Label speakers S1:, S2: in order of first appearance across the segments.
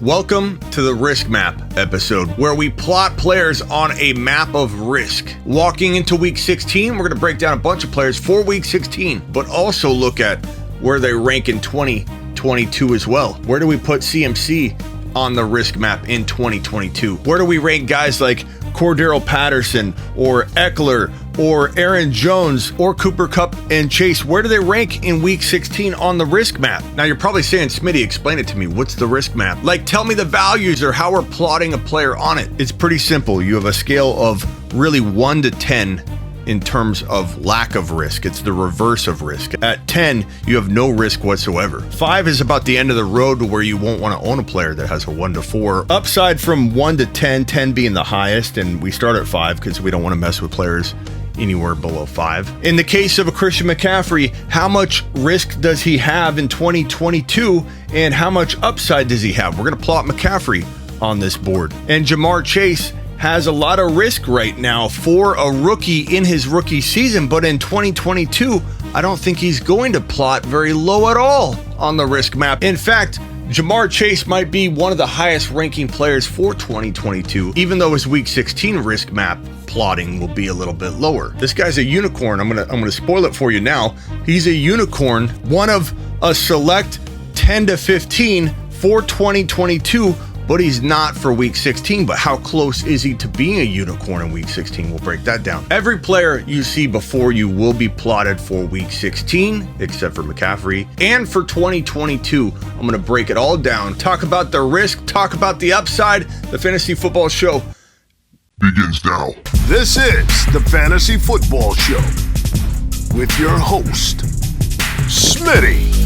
S1: Welcome to the Risk Map episode, where we plot players on a map of risk. Walking into week 16, we're going to break down a bunch of players for week 16, but also look at where they rank in 2022 as well. Where do we put CMC on the risk map in 2022? Where do we rank guys like Daryl Patterson or Eckler or Aaron Jones or Cooper Kupp and Chase? Where do they rank in week 16 on the risk map? Now you're probably saying, Smitty, explain it to me. What's the risk map? Like, tell me the values or how we're plotting a player on it. It's pretty simple. You have a scale of really 1 to 10 in terms of lack of risk. It's the reverse of risk. At 10, you have no risk whatsoever. 5 is about the end of the road to where you won't want to own a player that has a 1 to 4. Upside from 1 to 10, 10 being the highest, and we start at 5 because we don't want to mess with players anywhere below 5. In the case of a Christian McCaffrey, how much risk does he have in 2022 and how much upside does he have? We're going to plot McCaffrey on this board. And Jamar Chase has a lot of risk right now for a rookie in his rookie season, but in 2022, I don't think he's going to plot very low at all on the risk map. In fact, Jamar Chase might be one of the highest ranking players for 2022, even though his week 16 risk map plotting will be a little bit lower. This guy's a unicorn. I'm gonna spoil it for you now. He's a unicorn, one of a select 10 to 15 for 2022, but he's not for week 16. But how close is he to being a unicorn in week 16? We'll break that down. Every player you see before you will be plotted for week 16, except for McCaffrey. And for 2022, I'm going to break it all down. Talk about the risk, talk about the upside. The Fantasy Football Show
S2: begins now.
S3: This is the Fantasy Football Show with your host, Smitty.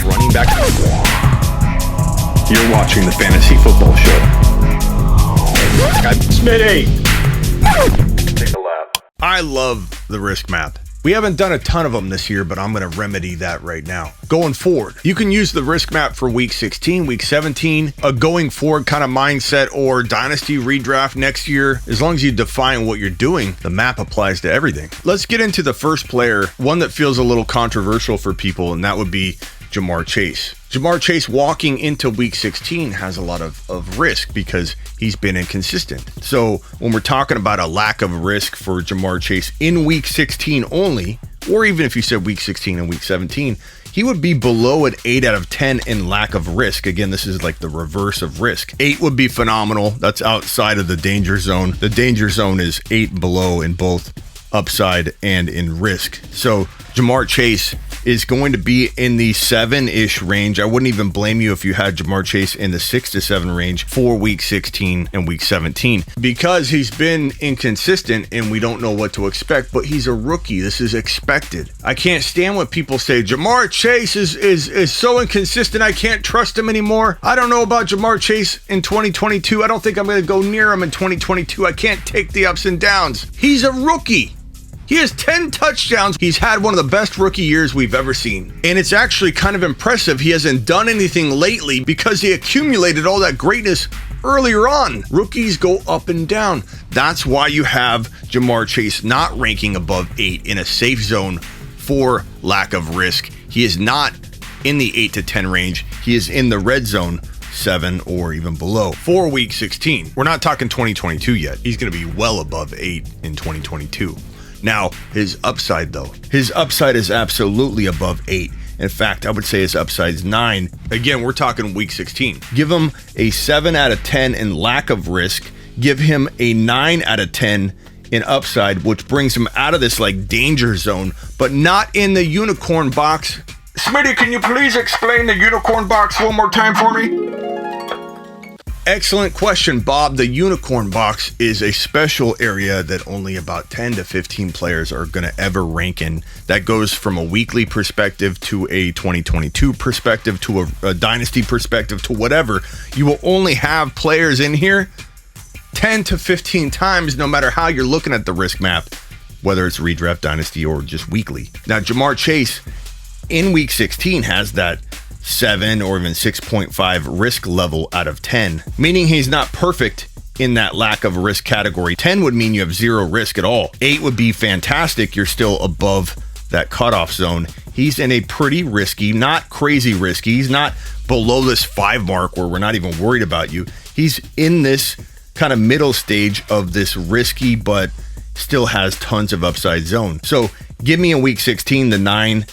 S1: Running back. You're watching the Fantasy Football Show. Smitty! Take a lap. I love the risk map. We haven't done a ton of them this year, but I'm going to remedy that right now. Going forward, you can use the risk map for week 16, week 17, a going forward kind of mindset or dynasty redraft next year. As long as you define what you're doing, the map applies to everything. Let's get into the first player, one that feels a little controversial for people, and that would be Jamar Chase. Jamar Chase walking into week 16 has a lot of risk because he's been inconsistent. So when we're talking about a lack of risk for Jamar Chase in week 16 only, or even if you said week 16 and week 17, he would be below an 8 out of 10 in lack of risk. Again, this is like the reverse of risk. 8 would be phenomenal. That's outside of the danger zone. The danger zone is 8 below in both upside and in risk. So Jamar Chase is going to be in the 7-ish range. I wouldn't even blame you if you had Jamar Chase in the 6 to 7 range for week 16 and week 17 because he's been inconsistent and we don't know what to expect, but he's a rookie. This is expected. I can't stand when people say Jamar Chase is so inconsistent I can't trust him anymore. I don't know about Jamar Chase in 2022. I don't think I'm going to go near him in 2022. I can't take the ups and downs. He's a rookie. He has 10 touchdowns. He's had one of the best rookie years we've ever seen. And it's actually kind of impressive. He hasn't done anything lately because he accumulated all that greatness earlier on. Rookies go up and down. That's why you have Jamar Chase not ranking above 8 in a safe zone for lack of risk. He is not in the 8 to 10 range. He is in the red zone, 7 or even below for week 16. We're not talking 2022 yet. He's going to be well above 8 in 2022. Now, his upside, though. His upside is absolutely above 8. In fact, I would say his upside is 9. Again, we're talking week 16. Give him a 7 out of 10 in lack of risk. Give him a 9 out of 10 in upside, which brings him out of this like danger zone, but not in the unicorn box. Smitty, can you please explain the unicorn box one more time for me? Excellent question, Bob. The unicorn box is a special area that only about 10 to 15 players are going to ever rank in. That goes from a weekly perspective to a 2022 perspective to a dynasty perspective to whatever. You will only have players in here 10 to 15 times, no matter how you're looking at the risk map, whether it's redraft, dynasty, or just weekly. Now, Jamar Chase in week 16 has that 7 or even 6.5 risk level out of 10, meaning he's not perfect in that lack of risk category. 10 would mean you have zero risk at all. 8 would be fantastic. You're still above that cutoff zone. He's in a pretty risky, not crazy risky. He's not below this 5 mark where we're not even worried about you. He's in this kind of middle stage of this risky, but still has tons of upside zone. So give me in week 16, the 9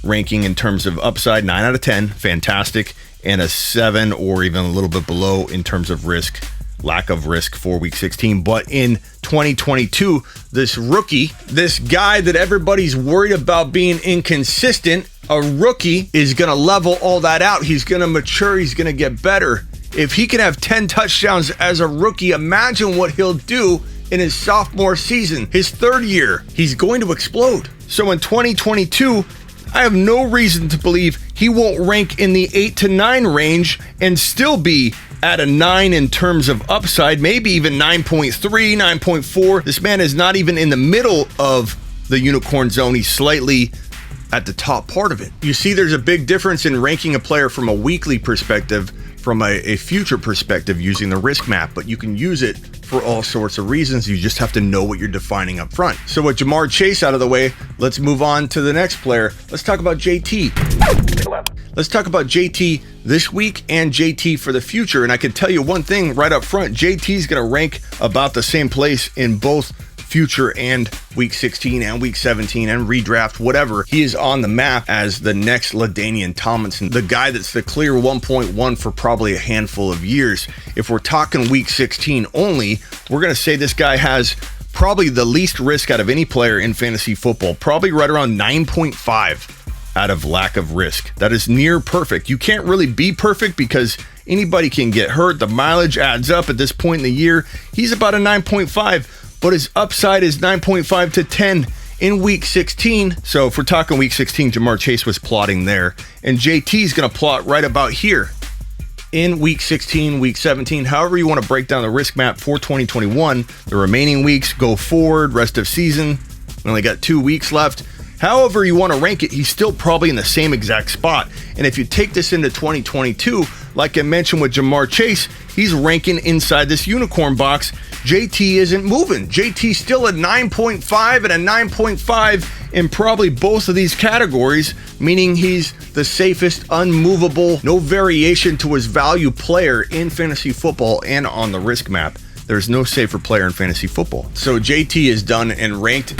S1: ranking in terms of upside, 9 out of 10, fantastic, and a 7 or even a little bit below in terms of risk, lack of risk for week 16. But in 2022, this rookie, this guy that everybody's worried about being inconsistent, a rookie is going to level all that out. He's going to mature. He's going to get better. If he can have 10 touchdowns as a rookie, imagine what he'll do in his sophomore season, his 3rd year. He's going to explode. So in 2022, I have no reason to believe he won't rank in the 8 to 9 range and still be at a 9 in terms of upside, maybe even 9.3, 9.4. This man is not even in the middle of the unicorn zone. He's slightly at the top part of it. You see, there's a big difference in ranking a player from a weekly perspective, from a future perspective using the risk map, but you can use it for all sorts of reasons. You just have to know what you're defining up front. So with Jamar Chase out of the way, let's move on to the next player. Let's talk about JT. Let's talk about JT this week and JT for the future. And I can tell you one thing right up front, JT is going to rank about the same place in both future and week 16 and week 17 and redraft, whatever. He is on the map as the next LaDainian Tomlinson, the guy that's the clear 1.1 for probably a handful of years. If we're talking week 16 only, we're going to say this guy has probably the least risk out of any player in fantasy football, probably right around 9.5 out of lack of risk. That is near perfect. You can't really be perfect because anybody can get hurt. The mileage adds up at this point in the year. He's about a 9.5. But his upside is 9.5 to 10 in week 16. So if we're talking week 16, Jamar Chase was plotting there. And JT is going to plot right about here in week 16, week 17, however you want to break down the risk map for 2021. The remaining weeks go forward, rest of season. We only got 2 weeks left. However you want to rank it, he's still probably in the same exact spot. And if you take this into 2022, like I mentioned with Jamar Chase, he's ranking inside this unicorn box. JT isn't moving. JT's still at 9.5 and a 9.5 in probably both of these categories, meaning he's the safest, unmovable, no variation to his value player in fantasy football and on the risk map. There's no safer player in fantasy football. So JT is done and ranked.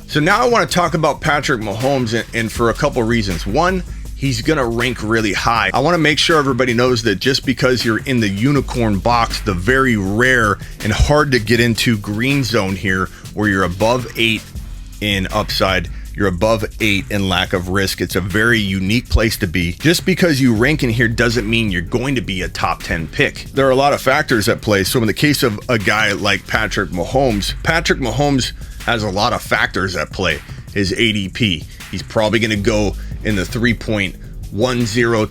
S1: So now I want to talk about Patrick Mahomes and for a couple reasons. One, he's going to rank really high. I want to make sure everybody knows that just because you're in the unicorn box, the very rare and hard to get into green zone here, where you're above 8 in upside, you're above 8 in lack of risk. It's a very unique place to be. Just because you rank in here doesn't mean you're going to be a top 10 pick. There are a lot of factors at play. So in the case of a guy like Patrick Mahomes has a lot of factors at play. His ADP, he's probably going to go in the 3.10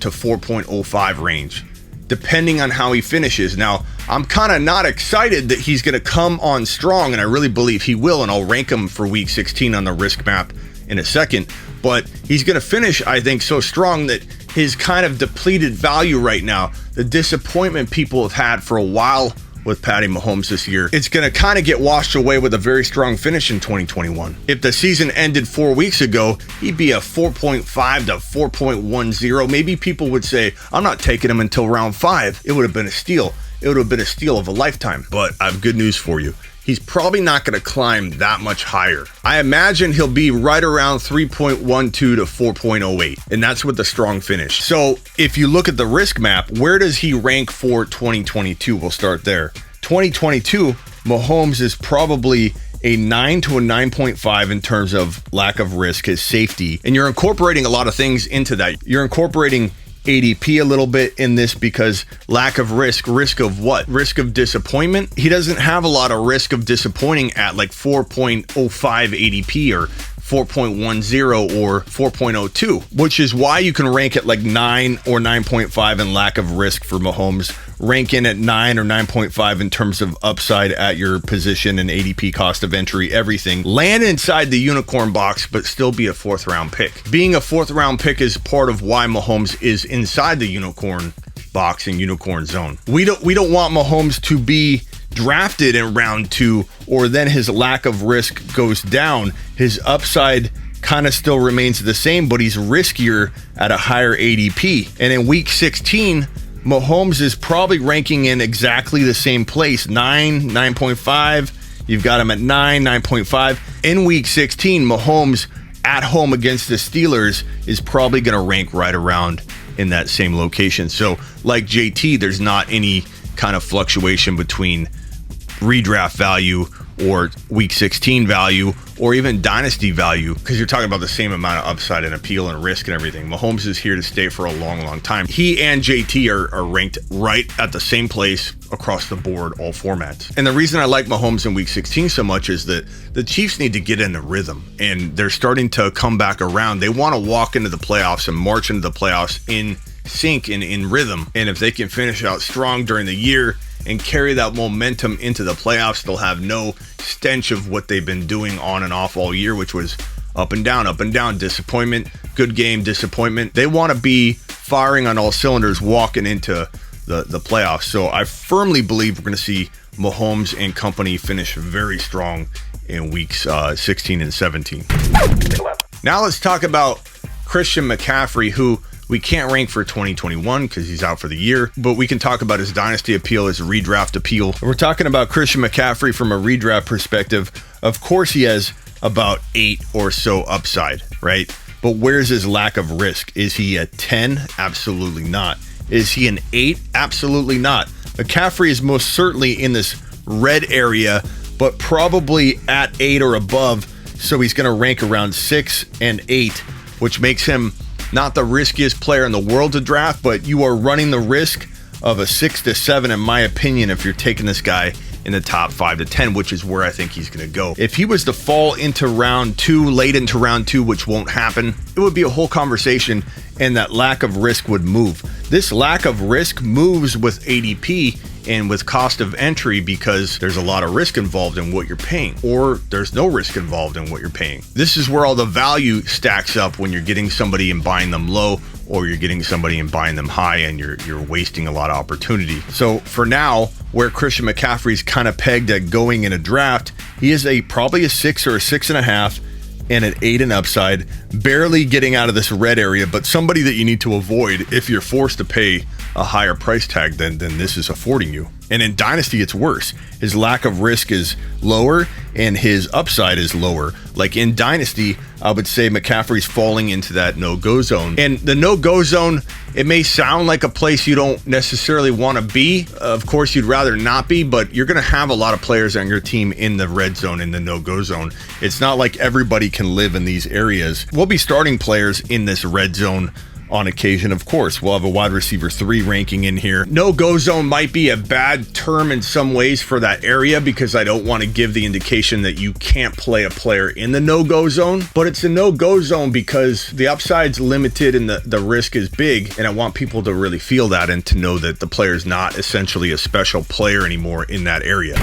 S1: to 4.05 range, depending on how he finishes. Now, I'm kind of not excited that he's going to come on strong, and I really believe he will, and I'll rank him for week 16 on the risk map in a second. But he's going to finish, I think, so strong that his kind of depleted value right now, the disappointment people have had for a while with Paddy Mahomes this year, it's going to kind of get washed away with a very strong finish in 2021. If the season ended 4 weeks ago, he'd be a 4.5 to 4.10. Maybe people would say, I'm not taking him until round 5. It would have been a steal. It would have been a steal of a lifetime. But I have good news for you. He's probably not going to climb that much higher. I imagine he'll be right around 3.12 to 4.08, and that's with the strong finish. So if you look at the risk map, where does he rank for 2022? We'll start there. 2022, Mahomes is probably a 9 to a 9.5 in terms of lack of risk, his safety. And you're incorporating a lot of things into that. You're incorporating ADP a little bit in this because lack of risk of what? Risk of disappointment. He doesn't have a lot of risk of disappointing at like 4.05 ADP or 4.10 or 4.02, which is why you can rank at like 9 or 9.5 in lack of risk for Mahomes. Rank in at 9 or 9.5 in terms of upside at your position and ADP cost of entry, everything. Land inside the unicorn box, but still be a 4th round pick. Being a 4th round pick is part of why Mahomes is inside the unicorn box and unicorn zone. We don't want Mahomes to be drafted in round 2, or then his lack of risk goes down. His upside kind of still remains the same, but he's riskier at a higher ADP. And in week 16, Mahomes is probably ranking in exactly the same place, 9.5. You've got him at 9.5. In week 16, Mahomes at home against the Steelers is probably going to rank right around in that same location. So like JT, there's not any kind of fluctuation between redraft value or week 16 value or even dynasty value, because you're talking about the same amount of upside and appeal and risk and everything. Mahomes is here to stay for a long, long time. He and JT are ranked right at the same place across the board, all formats. And the reason I like Mahomes in week 16 so much is that the Chiefs need to get in the rhythm, and they're starting to come back around. They want to walk into the playoffs and march into the playoffs in sync and in rhythm. And if they can finish out strong during the year and carry that momentum into the playoffs, they'll have no stench of what they've been doing on and off all year, which was up and down, disappointment, good game, disappointment. They want to be firing on all cylinders walking into the playoffs. So I firmly believe we're going to see Mahomes and company finish very strong in weeks 16 and 17. Now let's talk about Christian McCaffrey, who we can't rank for 2021 because he's out for the year, but we can talk about his dynasty appeal, his redraft appeal. We're talking about Christian McCaffrey from a redraft perspective. Of course, he has about 8 or so upside, right? But where's his lack of risk? Is he a 10? Absolutely not. Is he an 8? Absolutely not. McCaffrey is most certainly in this red area, but probably at 8 or above. So he's going to rank around 6 and 8, which makes him not the riskiest player in the world to draft, but you are running the risk of a 6 to 7, in my opinion, if you're taking this guy in the top 5 to 10, which is where I think he's going to go. If he was to fall into round 2, late into round 2, which won't happen, it would be a whole conversation, and that lack of risk would move. This lack of risk moves with ADP and with cost of entry because there's a lot of risk involved in what you're paying, or there's no risk involved in what you're paying. This is where all the value stacks up when you're getting somebody and buying them low, or you're getting somebody and buying them high, and you're wasting a lot of opportunity. So for now, where Christian McCaffrey's kind of pegged at going in a draft, he is probably a 6 or a 6.5 and an 8 in upside, barely getting out of this red area, but somebody that you need to avoid if you're forced to pay a higher price tag than this is affording you. And in Dynasty, it's worse. His lack of risk is lower and his upside is lower. Like in Dynasty, I would say McCaffrey's falling into that no-go zone. And the no-go zone, it may sound like a place you don't necessarily want to be. Of course, you'd rather not be, but you're going to have a lot of players on your team in the red zone, in the no-go zone. It's not like everybody can live in these areas. We'll be starting players in this red zone on occasion. Of course, we'll have a wide receiver 3 ranking in here. No-go zone might be a bad term in some ways for that area, because I don't want to give the indication that you can't play a player in the no-go zone, but it's a no-go zone because the upside's limited and the risk is big, and I want people to really feel that and to know that the player's not essentially a special player anymore in that area.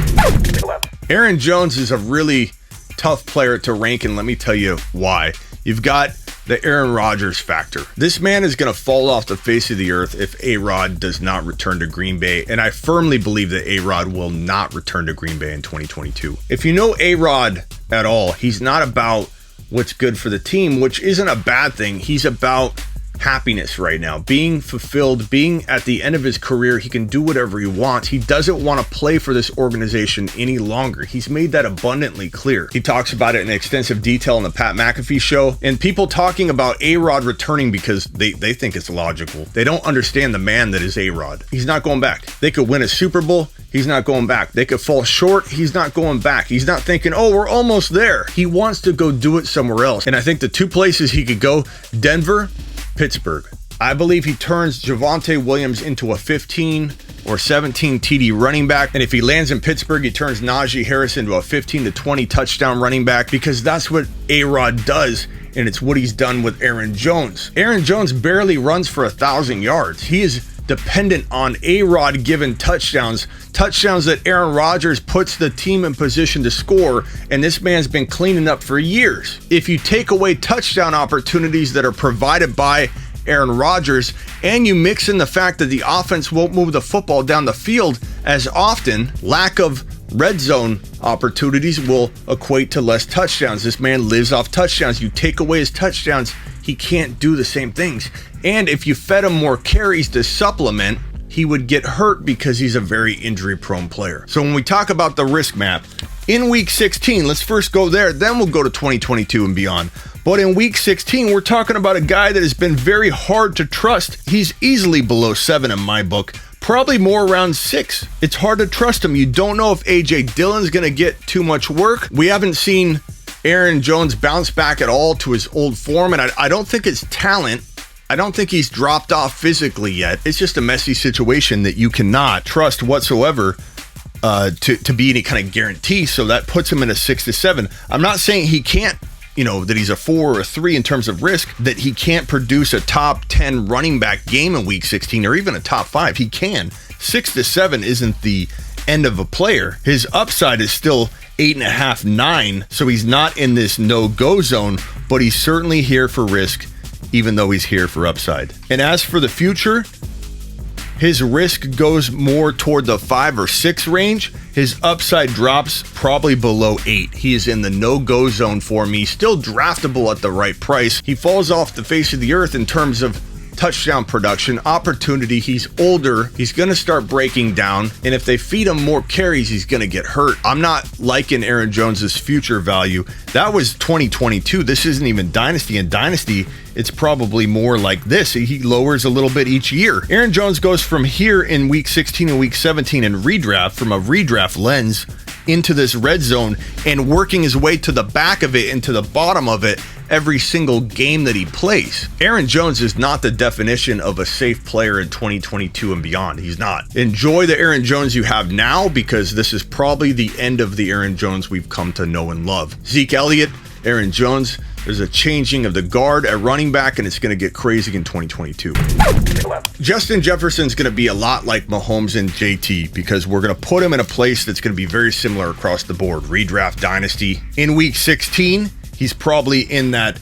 S1: Aaron Jones is a really tough player to rank, and let me tell you why. You've got the Aaron Rodgers factor. This man is going to fall off the face of the earth if A-Rod does not return to Green Bay, and I firmly believe that A-Rod will not return to Green Bay in 2022. If you know A-Rod at all, he's not about what's good for the team, which isn't a bad thing. He's about happiness right now, being fulfilled, being at the end of his career. He can do whatever he wants. He doesn't want to play for this organization any longer. He's made that abundantly clear. He talks about it in extensive detail on the Pat McAfee show, and people talking about A-Rod returning because they think it's logical. They don't understand the man that is A-Rod. He's not going back. They could win a Super Bowl. He's not going back. They could fall short. He's not going back. He's not thinking, oh, we're almost there. He wants to go do it somewhere else. And I think the two places he could go, Denver, Pittsburgh. I believe he turns Javonte Williams into a 15 or 17 TD running back. And if he lands in Pittsburgh, he turns Najee Harris into a 15 to 20 touchdown running back, because that's what A-Rod does. And it's what he's done with Aaron Jones. Aaron Jones barely runs for 1,000 yards. He is dependent on A-Rod given touchdowns that Aaron Rodgers puts the team in position to score, and this man's been cleaning up for years. If you take away touchdown opportunities that are provided by Aaron Rodgers, and you mix in the fact that the offense won't move the football down the field as often, lack of red zone opportunities will equate to less touchdowns. This man lives off touchdowns. You take away his touchdowns, he can't do the same things. And if you fed him more carries to supplement, he would get hurt because he's a very injury-prone player. So when we talk about the risk map, in Week 16, let's first go there, then we'll go to 2022 and beyond. But in Week 16, we're talking about a guy that has been very hard to trust. He's easily below 7 in my book, probably more around 6. It's hard to trust him. You don't know if A.J. Dillon's going to get too much work. We haven't seen Aaron Jones bounce back at all to his old form, and I don't think it's talent. I don't think he's dropped off physically yet. It's just a messy situation that you cannot trust whatsoever to be any kind of guarantee. So that puts him in a 6 to 7. I'm not saying he can't, that he's a 4 or a 3 in terms of risk, that he can't produce a top 10 running back game in Week 16 or even a top 5. He can. 6 to 7 isn't the end of a player. His upside is still 8.5, 9. So he's not in this no-go zone, but he's certainly here for risk, even though he's here for upside. And as for the future, his risk goes more toward the 5 or 6 range. His upside drops probably below 8. He is in the no-go zone for me. Still draftable at the right price. He falls off the face of the earth in terms of touchdown production, opportunity. He's older. He's going to start breaking down. And if they feed him more carries, he's going to get hurt. I'm not liking Aaron Jones's future value. That was 2022. This isn't even Dynasty. In Dynasty, it's probably more like this. He lowers a little bit each year. Aaron Jones goes from here in Week 16 and Week 17 in redraft, from a redraft lens, into this red zone and working his way to the back of it and to the bottom of it every single game that he plays. Aaron Jones is not the definition of a safe player in 2022 and beyond. He's not. Enjoy the Aaron Jones you have now, because this is probably the end of the Aaron Jones we've come to know and love. Zeke Elliott, Aaron Jones, there's a changing of the guard at running back, and it's going to get crazy in 2022. Justin Jefferson's going to be a lot like Mahomes and JT, because we're going to put him in a place that's going to be very similar across the board. Redraft Dynasty. In Week 16, he's probably in that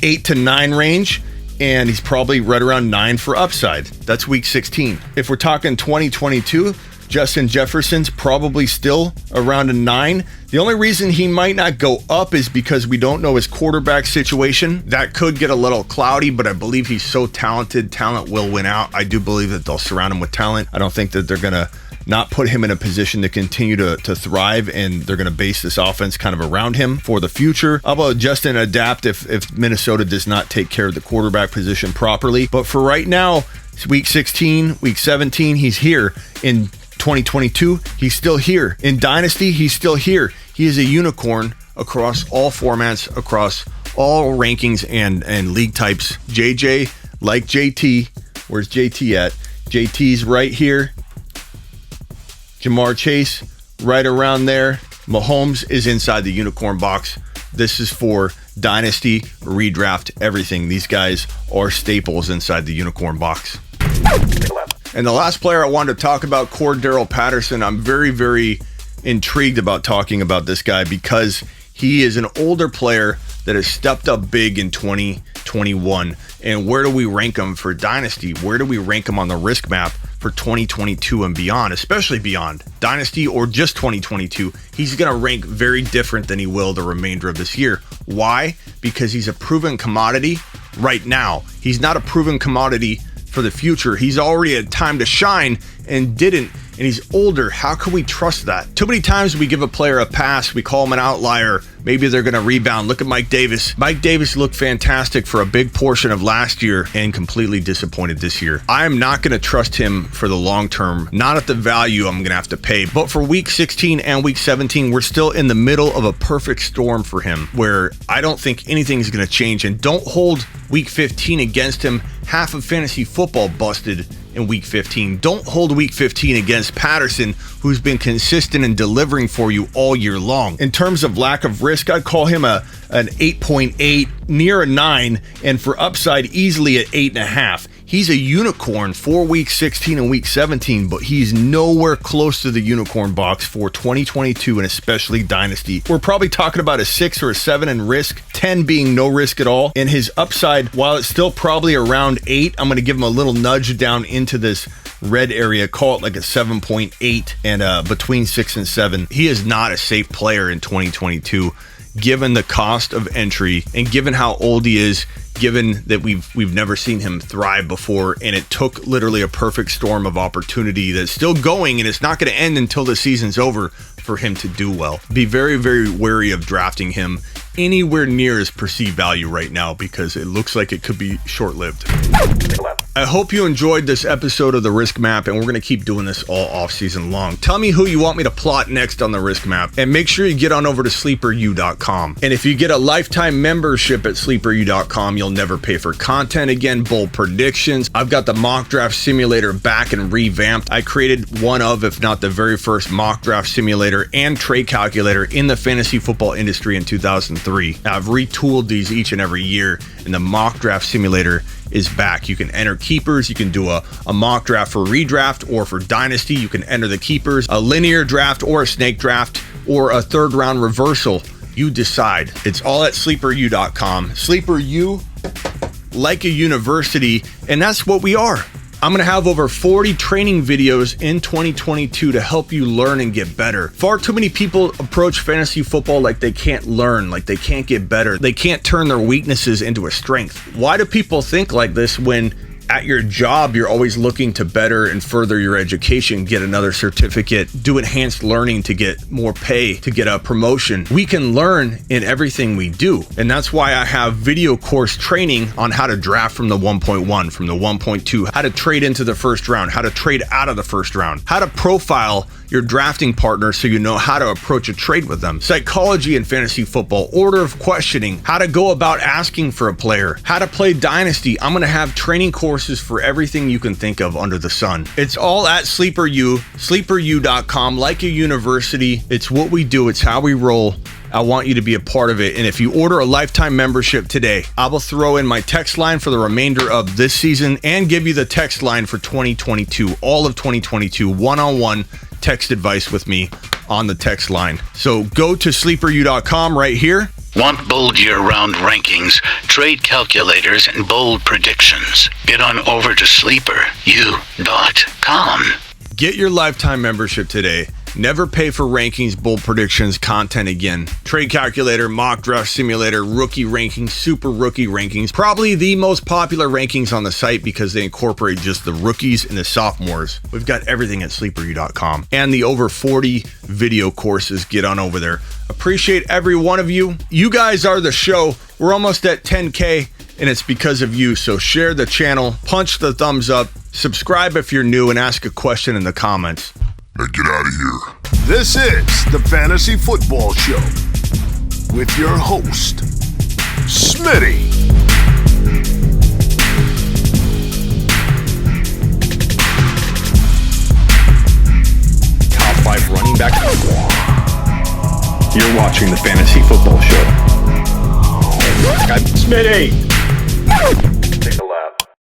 S1: 8 to 9 range, and he's probably right around 9 for upside. That's Week 16. If we're talking 2022, Justin Jefferson's probably still around a 9. The only reason he might not go up is because we don't know his quarterback situation. That could get a little cloudy, but I believe he's so talented. Talent will win out. I do believe that they'll surround him with talent. I don't think that they're going to not put him in a position to continue to thrive, and they're going to base this offense kind of around him for the future. How about Justin adapt if Minnesota does not take care of the quarterback position properly? But for right now, it's Week 16, Week 17, he's here. In 2022, he's still here. In Dynasty, he's still here. He is a unicorn across all formats, across all rankings and league types. JJ, like JT, where's JT at? JT's right here. Jamar Chase, right around there. Mahomes is inside the unicorn box. This is for Dynasty, redraft, everything. These guys are staples inside the unicorn box. And the last player I wanted to talk about, Daryl Patterson. I'm very, very intrigued about talking about this guy because he is an older player that has stepped up big in 2021. And where do we rank him for Dynasty? Where do we rank him on the risk map for 2022 and beyond, especially beyond Dynasty or just 2022? He's going to rank very different than he will the remainder of this year. Why? Because he's a proven commodity right now. He's not a proven commodity for the future. He's already had time to shine and didn't, and he's older. How can we trust that? Too many times we give a player a pass, we call him an outlier. Maybe they're going to rebound. Look at Mike Davis. Mike Davis looked fantastic for a big portion of last year and completely disappointed this year. I'm not going to trust him for the long term, not at the value I'm going to have to pay. But for Week 16 and Week 17, we're still in the middle of a perfect storm for him where I don't think anything's going to change. And don't hold Week 15 against him. Half of fantasy football busted in Week 15. Don't hold Week 15 against Patterson, who's been consistent and delivering for you all year long. In terms of lack of risk, I'd call him an 8.8, near a 9, and for upside, easily at 8.5. He's a unicorn for week 16 and week 17, but he's nowhere close to the unicorn box for 2022 and especially Dynasty. We're probably talking about a 6 or a 7 in risk, 10 being no risk at all. And his upside, while it's still probably around 8, I'm going to give him a little nudge down into this red area, call it like a 7.8, and between 6 and 7. He is not a safe player in 2022, given the cost of entry and given how old he is, given that we've never seen him thrive before, and it took literally a perfect storm of opportunity that's still going, and it's not going to end until the season's over for him to do well. Be very, very wary of drafting him anywhere near his perceived value right now, because it looks like it could be short-lived. I hope you enjoyed this episode of the Risk Map, and we're going to keep doing this all off-season long. Tell me who you want me to plot next on the Risk Map, and make sure you get on over to sleeperu.com. And if you get a lifetime membership at sleeperu.com, you'll never pay for content again, bold predictions. I've got the mock draft simulator back and revamped. I created one of, if not the very first mock draft simulator and trade calculator in the fantasy football industry in 2003. Now, I've retooled these each and every year, and the mock draft simulator is back. You can enter keepers. You can do a mock draft for redraft, or for dynasty, you can enter the keepers, a linear draft or a snake draft, or a third round reversal. You decide. It's all at sleeperu.com. Sleeper like a university, and that's what we are. I'm going to have over 40 training videos in 2022 to help you learn and get better. Far too many people approach fantasy football like they can't learn, like they can't get better. They can't turn their weaknesses into a strength. Why do people think like this when at your job you're always looking to better and further your education, get another certificate, do enhanced learning to get more pay, to get a promotion? We can learn in everything we do, and that's why I have video course training on how to draft from the 1.1, from the 1.2, how to trade into the first round, how to trade out of the first round, how to profile your drafting partner so you know how to approach a trade with them, psychology in fantasy football, order of questioning, how to go about asking for a player, how to play dynasty. I'm going to have training courses for everything you can think of under the sun. It's all at sleeperu.com, like a university. It's what we do. It's how we roll. I want you to be a part of it. And if you order a lifetime membership today, I will throw in my text line for the remainder of this season and give you the text line for 2022, all of 2022, one-on-one text advice with me on the text line. So go to sleeperu.com right here.
S4: Want bold year-round rankings, trade calculators, and bold predictions? Get on over to sleeperu.com.
S1: Get your lifetime membership today. Never pay for rankings, bold predictions, content again. Trade calculator, mock draft simulator, rookie rankings, super rookie rankings. Probably the most popular rankings on the site because they incorporate just the rookies and the sophomores. We've got everything at sleeperu.com. And the over 40 video courses. Get on over there. Appreciate every one of you. You guys are the show. We're almost at 10K, and it's because of you. So share the channel, punch the thumbs up, subscribe if you're new, and ask a question in the comments.
S2: Now get out of here.
S3: This is the Fantasy Football Show with your host, Smitty.
S1: Top 5 running back. You're watching the Fantasy Football Show.
S3: Smitty.